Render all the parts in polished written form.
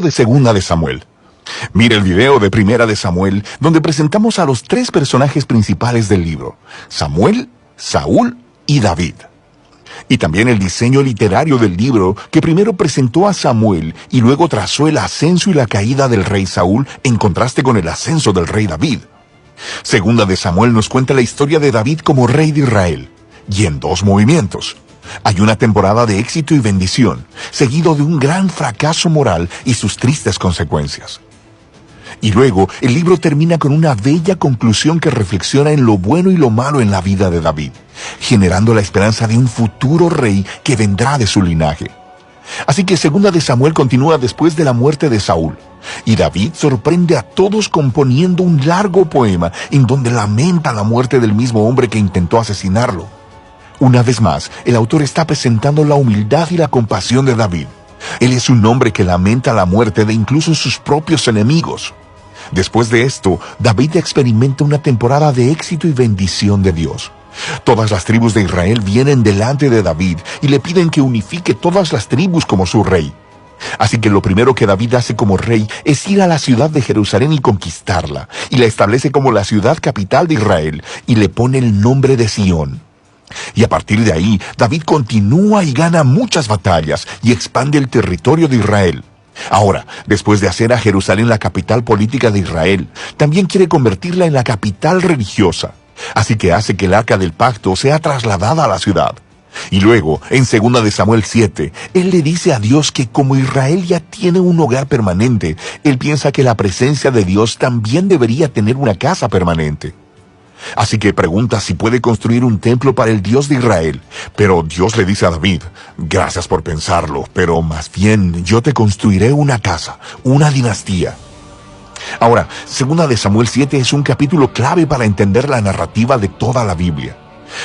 de Segunda de Samuel. Mira el video de Primera de Samuel, donde presentamos a los tres personajes principales del libro: Samuel, Saúl y David. Y también el diseño literario del libro, que primero presentó a Samuel y luego trazó el ascenso y la caída del rey Saúl en contraste con el ascenso del rey David. Segunda de Samuel nos cuenta la historia de David como rey de Israel, y en dos movimientos. Hay una temporada de éxito y bendición, seguido de un gran fracaso moral y sus tristes consecuencias. Y luego, el libro termina con una bella conclusión que reflexiona en lo bueno y lo malo en la vida de David, generando la esperanza de un futuro rey que vendrá de su linaje. Así que Segunda de Samuel continúa después de la muerte de Saúl, y David sorprende a todos componiendo un largo poema en donde lamenta la muerte del mismo hombre que intentó asesinarlo. Una vez más, el autor está presentando la humildad y la compasión de David. Él es un hombre que lamenta la muerte de incluso sus propios enemigos. Después de esto, David experimenta una temporada de éxito y bendición de Dios. Todas las tribus de Israel vienen delante de David y le piden que unifique todas las tribus como su rey. Así que lo primero que David hace como rey es ir a la ciudad de Jerusalén y conquistarla, y la establece como la ciudad capital de Israel, y le pone el nombre de Sión. Y a partir de ahí, David continúa y gana muchas batallas y expande el territorio de Israel. Ahora, después de hacer a Jerusalén la capital política de Israel, también quiere convertirla en la capital religiosa. Así que hace que el Arca del Pacto sea trasladada a la ciudad. Y luego, en 2 de Samuel 7, él le dice a Dios que como Israel ya tiene un hogar permanente, él piensa que la presencia de Dios también debería tener una casa permanente. Así que pregunta si puede construir un templo para el Dios de Israel. Pero Dios le dice a David: gracias por pensarlo, pero más bien yo te construiré una casa, una dinastía. Ahora, 2 de Samuel 7 es un capítulo clave para entender la narrativa de toda la Biblia.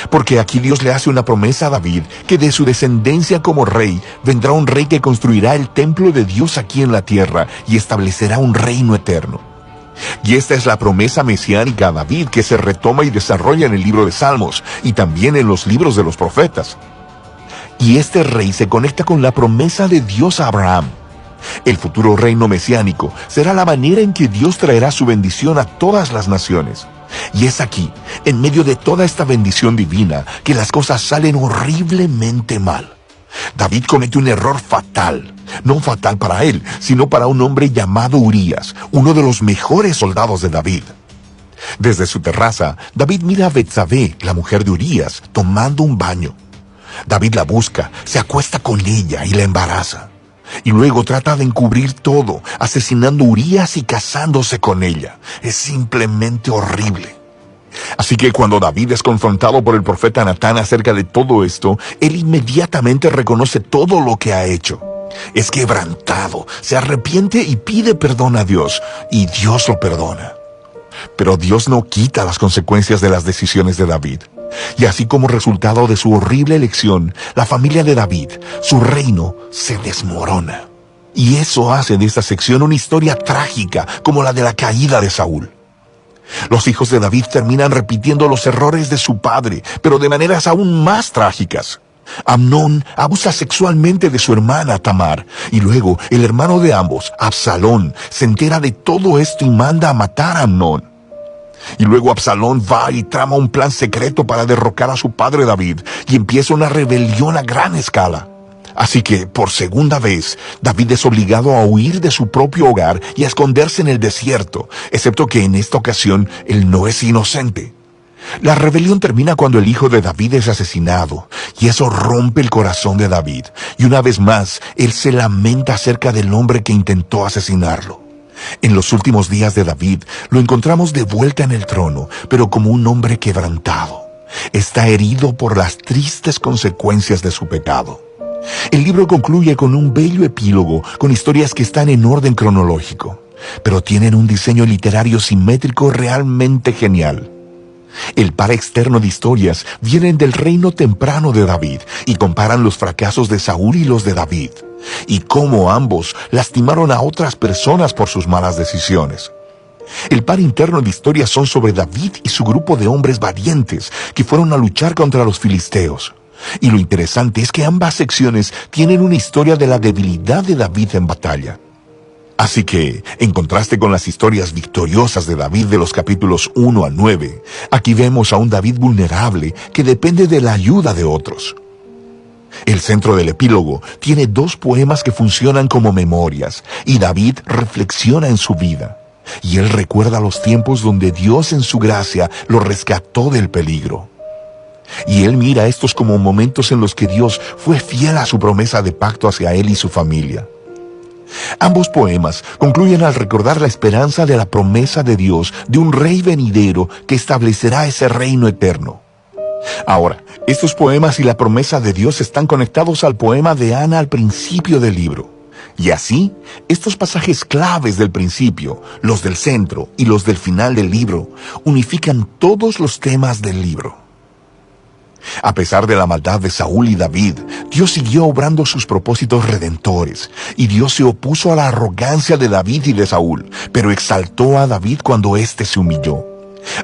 Porque aquí Dios le hace una promesa a David que de su descendencia como rey vendrá un rey que construirá el templo de Dios aquí en la tierra y establecerá un reino eterno. Y esta es la promesa mesiánica a David que se retoma y desarrolla en el libro de Salmos y también en los libros de los profetas. Y este rey se conecta con la promesa de Dios a Abraham. El futuro reino mesiánico será la manera en que Dios traerá su bendición a todas las naciones. Y es aquí, en medio de toda esta bendición divina, que las cosas salen horriblemente mal. David comete un error fatal, no fatal para él, sino para un hombre llamado Urías, uno de los mejores soldados de David. Desde su terraza, David mira a Betsabé, la mujer de Urías, tomando un baño. David la busca, se acuesta con ella y la embaraza. Y luego trata de encubrir todo, asesinando a Urías y casándose con ella. Es simplemente horrible. Así que cuando David es confrontado por el profeta Natán acerca de todo esto, él inmediatamente reconoce todo lo que ha hecho. Es quebrantado, se arrepiente y pide perdón a Dios, y Dios lo perdona. Pero Dios no quita las consecuencias de las decisiones de David. Y así como resultado de su horrible elección, la familia de David, su reino, se desmorona. Y eso hace de esta sección una historia trágica como la de la caída de Saúl. Los hijos de David terminan repitiendo los errores de su padre, pero de maneras aún más trágicas. Amnón abusa sexualmente de su hermana Tamar, y luego el hermano de ambos, Absalón, se entera de todo esto y manda a matar a Amnón. Y luego Absalón va y trama un plan secreto para derrocar a su padre David, y empieza una rebelión a gran escala. Así que, por segunda vez, David es obligado a huir de su propio hogar y a esconderse en el desierto, excepto que en esta ocasión él no es inocente. La rebelión termina cuando el hijo de David es asesinado, y eso rompe el corazón de David, y una vez más, él se lamenta acerca del hombre que intentó asesinarlo. En los últimos días de David, lo encontramos de vuelta en el trono, pero como un hombre quebrantado. Está herido por las tristes consecuencias de su pecado. El libro concluye con un bello epílogo, con historias que están en orden cronológico, pero tienen un diseño literario simétrico realmente genial. El par externo de historias vienen del reino temprano de David y comparan los fracasos de Saúl y los de David, y cómo ambos lastimaron a otras personas por sus malas decisiones. El par interno de historias son sobre David y su grupo de hombres valientes que fueron a luchar contra los filisteos. Y lo interesante es que ambas secciones tienen una historia de la debilidad de David en batalla. Así que, en contraste con las historias victoriosas de David de los capítulos 1 al 9, aquí vemos a un David vulnerable que depende de la ayuda de otros. El centro del epílogo tiene 2 poemas que funcionan como memorias, y David reflexiona en su vida. Y él recuerda los tiempos donde Dios en su gracia lo rescató del peligro. Y él mira estos como momentos en los que Dios fue fiel a su promesa de pacto hacia él y su familia. Ambos poemas concluyen al recordar la esperanza de la promesa de Dios de un rey venidero que establecerá ese reino eterno. Ahora, estos poemas y la promesa de Dios están conectados al poema de Ana al principio del libro. Y así, estos pasajes claves del principio, los del centro y los del final del libro, unifican todos los temas del libro. A pesar de la maldad de Saúl y David, Dios siguió obrando sus propósitos redentores, y Dios se opuso a la arrogancia de David y de Saúl, pero exaltó a David cuando éste se humilló.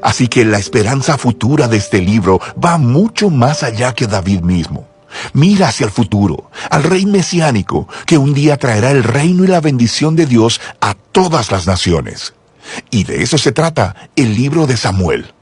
Así que la esperanza futura de este libro va mucho más allá que David mismo. Mira hacia el futuro, al rey mesiánico, que un día traerá el reino y la bendición de Dios a todas las naciones. Y de eso se trata el libro de Samuel.